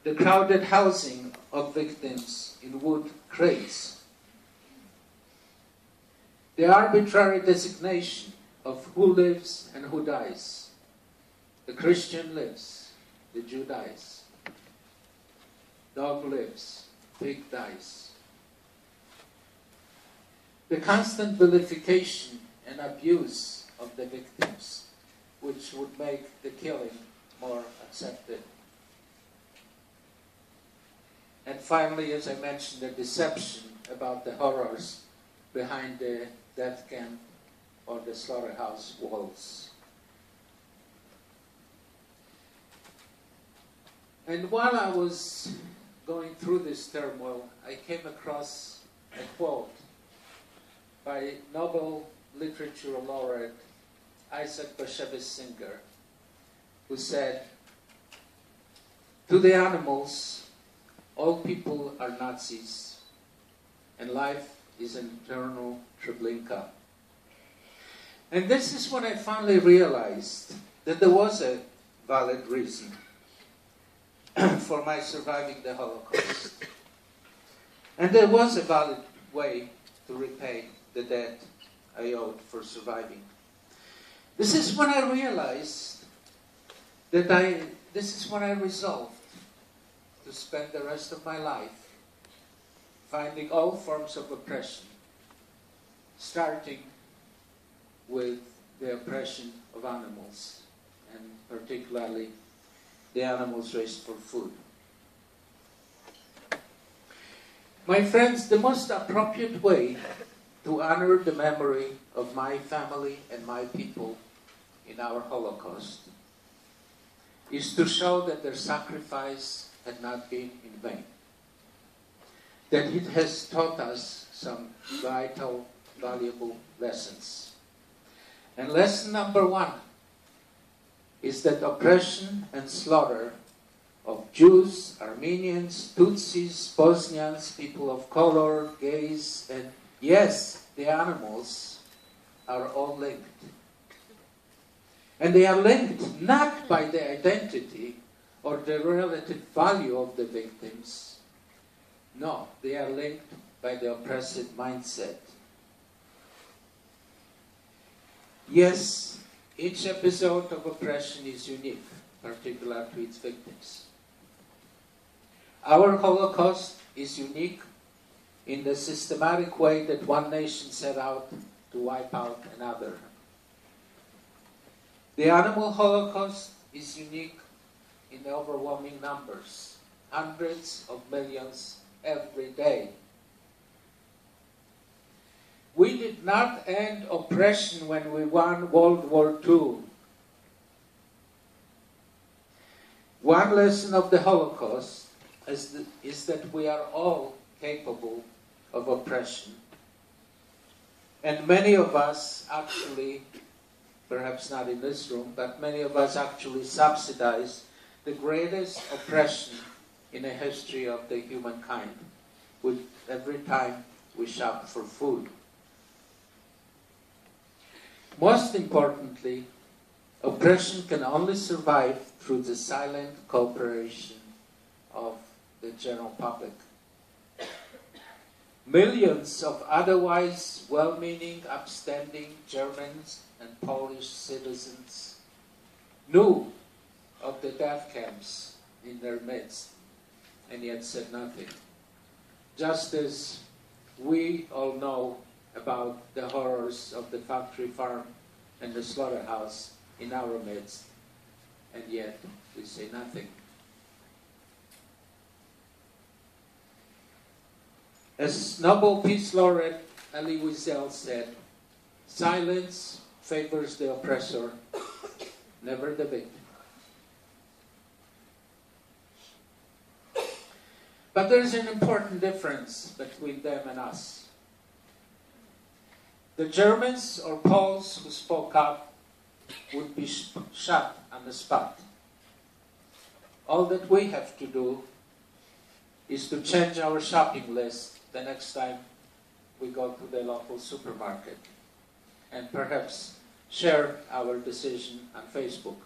the crowded housing of victims in wood crates, the arbitrary designation of who lives and who dies. The Christian lives, the Jew dies. Dog lives, pig dies. The constant vilification and abuse of the victims, which would make the killing more accepted. And finally, as I mentioned, the deception about the horrors behind the death camp or the slaughterhouse walls. And while I was going through this turmoil, I came across a quote by Nobel Literature Laureate Isaac Bashevis-Singer, who said, "To the animals, all people are Nazis, and life is an eternal Treblinka." And this is when I finally realized that there was a valid reason for my surviving the Holocaust. And there was a valid way to repay the debt I owed for surviving. This is when I realized that this is when I resolved to spend the rest of my life finding all forms of oppression, starting with the oppression of animals, and particularly the animals raised for food. My friends, the most appropriate way to honor the memory of my family and my people in our Holocaust is to show that their sacrifice had not been in vain, that it has taught us some vital, valuable lessons. And lesson number one is that oppression and slaughter of Jews, Armenians, Tutsis, Bosnians, people of color, gays, and yes, the animals are all linked. And they are linked not by the identity or the relative value of the victims. No, they are linked by the oppressive mindset. Yes, each episode of oppression is unique, particular to its victims. Our Holocaust is unique in the systematic way that one nation set out to wipe out another. The animal Holocaust is unique in overwhelming numbers, hundreds of millions every day. We did not end oppression when we won World War II. One lesson of the Holocaust is that we are all capable of oppression. And many of us actually, perhaps not in this room, but many of us actually subsidize the greatest oppression in the history of the humankind, with every time we shop for food. Most importantly, oppression can only survive through the silent cooperation of the general public. Millions of otherwise well-meaning, upstanding Germans and Polish citizens knew of the death camps in their midst and yet said nothing. Just as we all know about the horrors of the factory farm and the slaughterhouse in our midst, and yet we say nothing. As Nobel Peace Laureate Elie Wiesel said, silence favors the oppressor, never the victim. But there is an important difference between them and us. The Germans or Poles who spoke up would be shot on the spot. All that we have to do is to change our shopping list the next time we go to the local supermarket, and perhaps share our decision on Facebook.